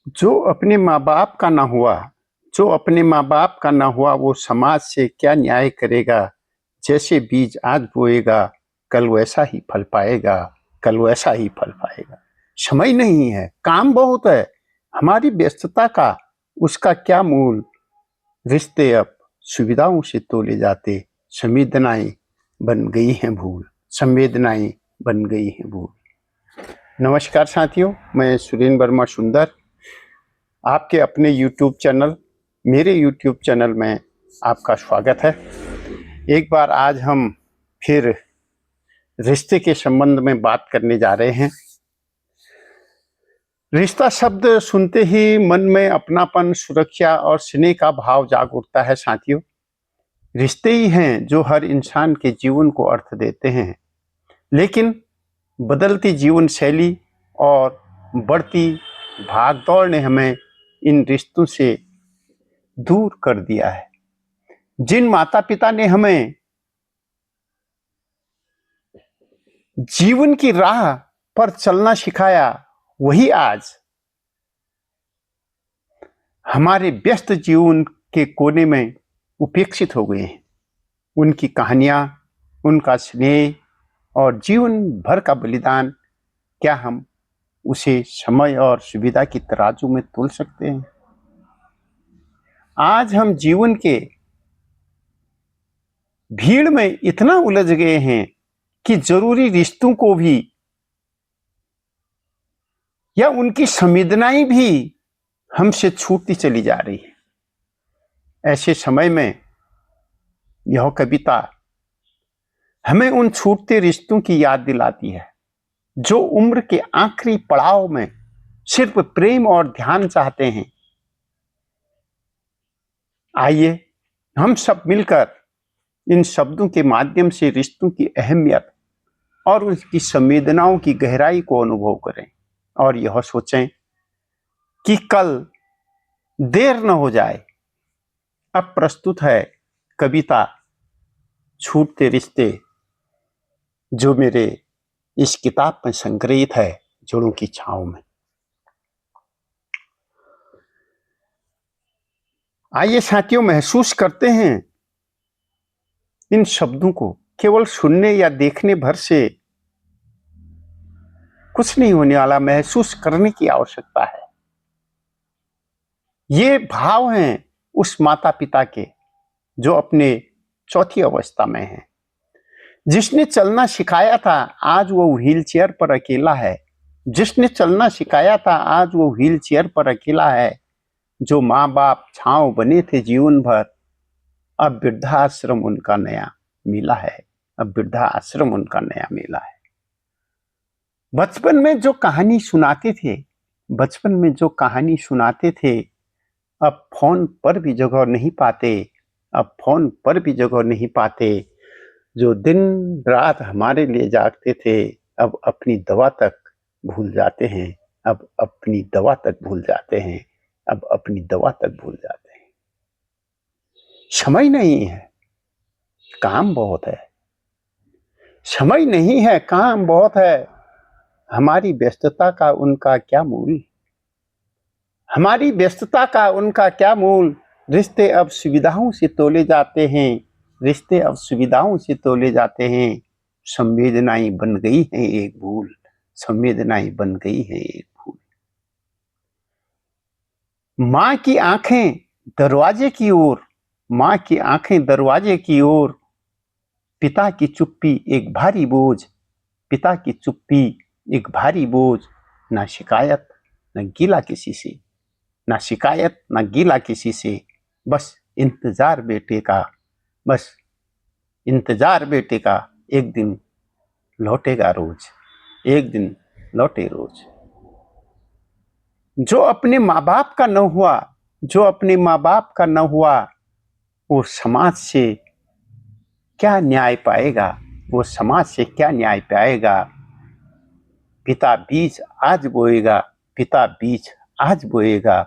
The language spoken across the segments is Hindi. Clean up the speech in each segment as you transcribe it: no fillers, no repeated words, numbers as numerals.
जो अपने माँ बाप का ना हुआ, जो अपने माँ बाप का ना हुआ, वो समाज से क्या न्याय करेगा। जैसे बीज आज बोएगा, कल वैसा ही फल पाएगा, कल वैसा ही फल पाएगा। समय नहीं है, काम बहुत है, हमारी व्यस्तता का उसका क्या मूल। रिश्ते अब सुविधाओं से तोले जाते, संवेदनाएं बन गई हैं भूल, संवेदनाएं बन गई हैं भूल। नमस्कार साथियों, मैं सुरेंद्र वर्मा सुंदर आपके अपने YouTube चैनल, मेरे YouTube चैनल में आपका स्वागत है। एक बार आज हम फिर रिश्ते के संबंध में बात करने जा रहे हैं। रिश्ता शब्द सुनते ही मन में अपनापन, सुरक्षा और स्नेह का भाव जाग उठता है साथियों। रिश्ते ही हैं जो हर इंसान के जीवन को अर्थ देते हैं, लेकिन बदलती जीवन शैली और बढ़ती भागदौड़ ने हमें इन रिश्तों से दूर कर दिया है। जिन माता पिता ने हमें जीवन की राह पर चलना सिखाया, वही आज हमारे व्यस्त जीवन के कोने में उपेक्षित हो गए हैं। उनकी कहानियां, उनका स्नेह और जीवन भर का बलिदान, क्या हम उसे समय और सुविधा की तराजू में तोल सकते हैं? आज हम जीवन के भीड़ में इतना उलझ गए हैं कि जरूरी रिश्तों को भी या उनकी संवेदनाएं भी हमसे छूटती चली जा रही है। ऐसे समय में यह कविता हमें उन छूटते रिश्तों की याद दिलाती है जो उम्र के आखिरी पड़ाव में सिर्फ प्रेम और ध्यान चाहते हैं। आइए हम सब मिलकर इन शब्दों के माध्यम से रिश्तों की अहमियत और उसकी संवेदनाओं की गहराई को अनुभव करें और यह सोचें कि कल देर न हो जाए। अब प्रस्तुत है कविता छूटते रिश्ते, जो मेरे इस किताब में संग्रहित है, जोड़ों की छांव में। आइए साथियों, महसूस करते हैं इन शब्दों को। केवल सुनने या देखने भर से कुछ नहीं होने वाला, महसूस करने की आवश्यकता है। ये भाव हैं उस माता पिता के जो अपने चौथी अवस्था में हैं। जिसने चलना सिखाया था, आज वो व्हील चेयर पर अकेला है। जिसने चलना सिखाया था, आज वो व्हील चेयर पर अकेला है। जो माँ बाप छांव बने थे जीवन भर, अब वृद्धाश्रम उनका नया मिला है। अब वृद्धाश्रम उनका नया मिला है। बचपन में जो कहानी सुनाते थे, बचपन में जो कहानी सुनाते थे, अब फोन पर भी जगह नहीं पाते। अब फोन पर भी जगह नहीं पाते। जो दिन रात हमारे लिए जागते थे, अब अपनी दवा तक भूल जाते हैं। अब अपनी दवा तक भूल जाते हैं। अब अपनी दवा तक भूल जाते हैं। समय नहीं है, काम बहुत है। समय नहीं है, काम बहुत है। हमारी व्यस्तता का उनका क्या मूल। हमारी व्यस्तता का उनका क्या मूल। रिश्ते अब सुविधाओं से तोले जाते हैं। रिश्ते अब सुविधाओं से तोले जाते हैं। संवेदनाएं बन गई हैं एक भूल। संवेदनाएं बन गई हैं एक भूल। माँ की आंखें दरवाजे की ओर, माँ की आंखें दरवाजे की ओर। पिता की चुप्पी एक भारी बोझ। पिता की चुप्पी एक भारी बोझ। ना शिकायत न गिला किसी से, ना शिकायत ना गिला किसी से। बस इंतजार बेटे का, बस इंतजार बेटे का। एक दिन लौटेगा रोज, एक दिन लौटे रोज। जो अपने माँ बाप का न हुआ, जो अपने माँ बाप का न हुआ, वो समाज से क्या न्याय पाएगा। वो समाज से क्या न्याय पाएगा। पिता बीज आज बोएगा, पिता बीज आज बोएगा।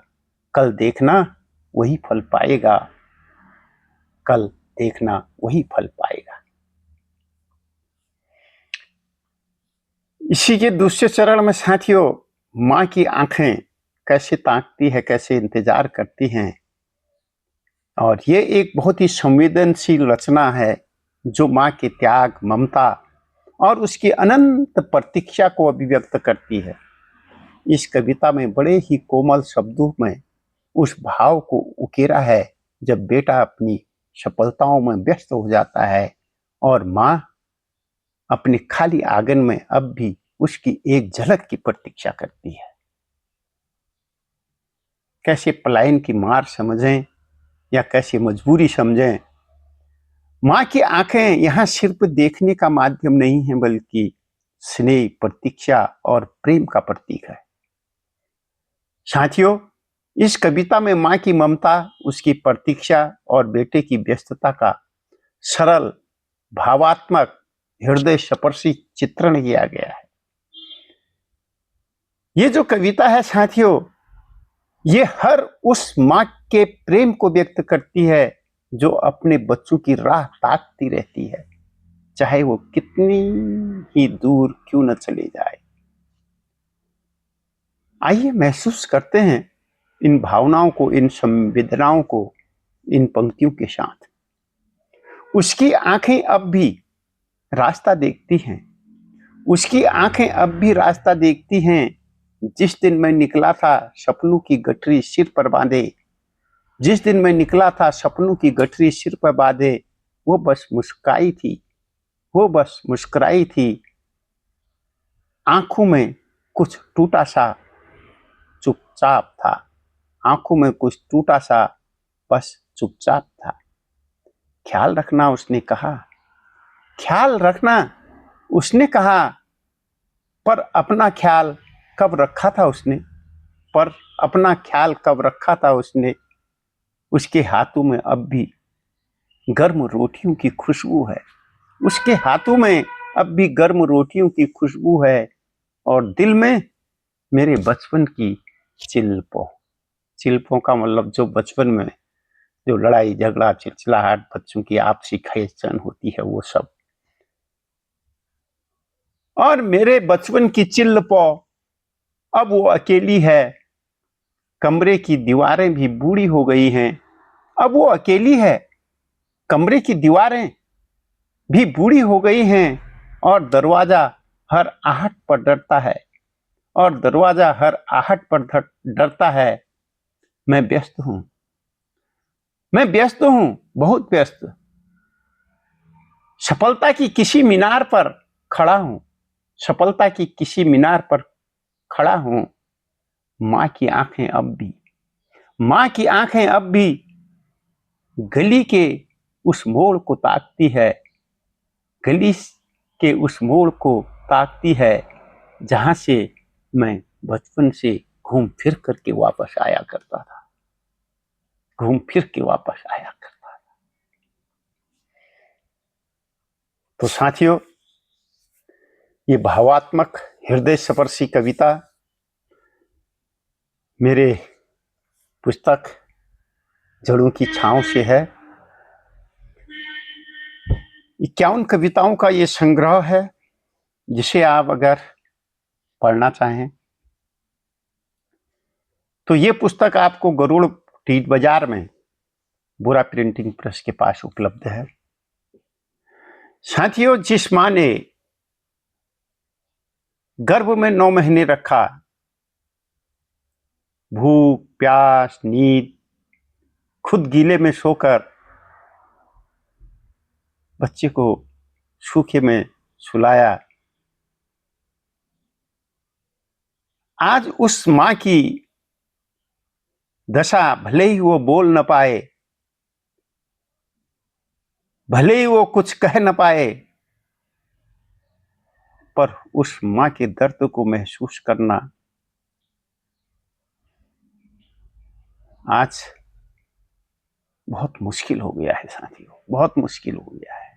कल देखना वही फल पाएगा, कल देखना वही फल पाएगा। इसी के दूसरे चरण में साथियों, माँ की आंखें कैसे ताकती है, कैसे इंतजार करती हैं। और ये एक बहुत ही संवेदनशील रचना है जो माँ के त्याग, ममता और उसकी अनंत प्रतीक्षा को अभिव्यक्त करती है। इस कविता में बड़े ही कोमल शब्दों में उस भाव को उकेरा है जब बेटा अपनी सफलताओं में व्यस्त हो जाता है और माँ अपने खाली आंगन में अब भी उसकी एक झलक की प्रतीक्षा करती है। कैसे पलायन की मार समझें या कैसे मजबूरी समझें, माँ की आंखें यहां सिर्फ देखने का माध्यम नहीं है बल्कि स्नेह, प्रतीक्षा और प्रेम का प्रतीक है। साथियों, इस कविता में माँ की ममता, उसकी प्रतीक्षा और बेटे की व्यस्तता का सरल, भावात्मक, हृदय स्पर्शी चित्रण किया गया है। ये जो कविता है साथियों, ये हर उस माँ के प्रेम को व्यक्त करती है जो अपने बच्चों की राह ताकती रहती है, चाहे वो कितनी ही दूर क्यों न चले जाए। आइए महसूस करते हैं इन भावनाओं को, इन संवेदनाओं को इन पंक्तियों के साथ। उसकी आंखें अब भी रास्ता देखती हैं, उसकी आंखें अब भी रास्ता देखती हैं। जिस दिन मैं निकला था सपनों की गठरी सिर पर बांधे, जिस दिन मैं निकला था सपनों की गठरी सिर पर बांधे, वो बस मुस्कुराई थी, वो बस मुस्कुराई थी। आंखों में कुछ टूटा सा चुपचाप था, आंखों में कुछ टूटा सा बस चुपचाप था। ख्याल रखना उसने कहा, ख्याल रखना उसने कहा, पर अपना ख्याल कब रखा था उसने, पर अपना ख्याल कब रखा था उसने। उसके हाथों में अब भी गर्म रोटियों की खुशबू है, उसके हाथों में अब भी गर्म रोटियों की खुशबू है और दिल में मेरे बचपन की चिल्पों। चिल्पों का मतलब जो बचपन में जो लड़ाई झगड़ा चिलचिलाहट बच्चों की आपसी खींचतान होती है वो सब। और मेरे बचपन की चिल्पों अब वो अकेली है, कमरे की दीवारें भी बूढ़ी हो गई हैं। अब वो अकेली है, कमरे की दीवारें भी बूढ़ी हो गई हैं और दरवाजा हर आहट पर डरता है, और दरवाजा हर आहट पर डरता है। मैं व्यस्त हूं, मैं व्यस्त हूं, बहुत व्यस्त। सफलता की किसी मीनार पर खड़ा हूं, सफलता की किसी मीनार पर खड़ा हूं। मां की आंखें अब भी, मां की आंखें अब भी गली के उस मोड़ को ताकती है, गली के उस मोड़ को ताकती है जहां से मैं बचपन से घूम फिर करके वापस आया करता था, घूम फिर के वापस आया करता था। तो साथियों, ये भावात्मक हृदय स्पर्शी कविता मेरे पुस्तक जड़ों की छांव से है। 51 कविताओं का ये संग्रह है जिसे आप अगर पढ़ना चाहें तो ये पुस्तक आपको गरुड़ टीट बाजार में बुरा प्रिंटिंग प्रेस के पास उपलब्ध है। साथियों, जिस मां ने गर्भ में 9 महीने रखा, भूख प्यास नींद खुद गीले में सोकर बच्चे को सूखे में सुलाया, आज उस मां की दशा, भले ही वो बोल न पाए, भले ही वो कुछ कह न पाए, पर उस मां के दर्द को महसूस करना आज बहुत मुश्किल हो गया है साथियों, बहुत मुश्किल हो गया है।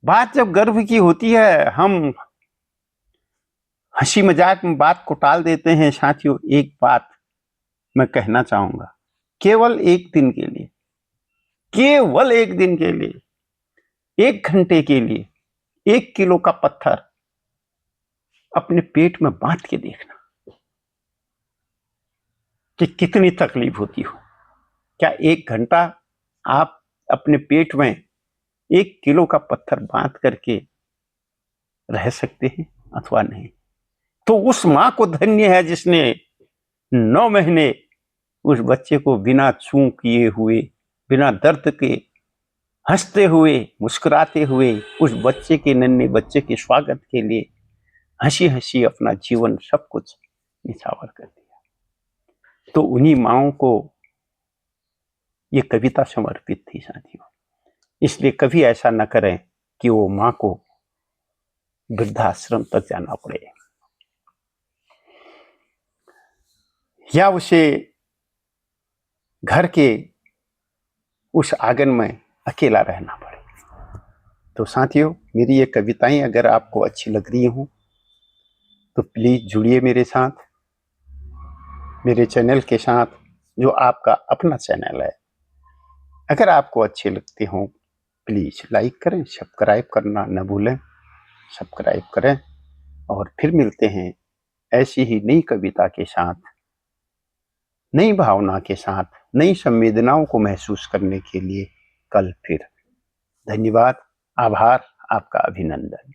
बात जब गर्भ की होती है हम हंसी मजाक में बात को टाल देते हैं। साथियों, एक बात मैं कहना चाहूंगा, केवल एक दिन के लिए, केवल एक दिन के लिए, 1 घंटे के लिए 1 किलो का पत्थर अपने पेट में बांध के देखना, कि कितनी तकलीफ होती हो। क्या 1 घंटा आप अपने पेट में 1 किलो का पत्थर बांध करके रह सकते हैं अथवा नहीं? तो उस मां को धन्य है जिसने 9 महीने उस बच्चे को बिना चूं किए हुए, बिना दर्द के हंसते हुए, मुस्कुराते हुए उस बच्चे के, नन्हे बच्चे के स्वागत के लिए हंसी हंसी अपना जीवन सब कुछ निछावर कर दिया। तो उन्हीं माओं को ये कविता समर्पित थी साथियों। इसलिए कभी ऐसा न करें कि वो मां को वृद्धाश्रम तक जाना पड़े या उसे घर के उस आंगन में अकेला रहना पड़े। तो साथियों, मेरी ये कविताएं अगर आपको अच्छी लग रही हों तो प्लीज जुड़िए मेरे साथ, मेरे चैनल के साथ, जो आपका अपना चैनल है। अगर आपको अच्छे लगते हों प्लीज लाइक करें, सब्सक्राइब करना न भूलें। सब्सक्राइब करें और फिर मिलते हैं ऐसी ही नई कविता के साथ, नई भावना के साथ, नई संवेदनाओं को महसूस करने के लिए कल फिर। धन्यवाद, आभार, आपका अभिनंदन।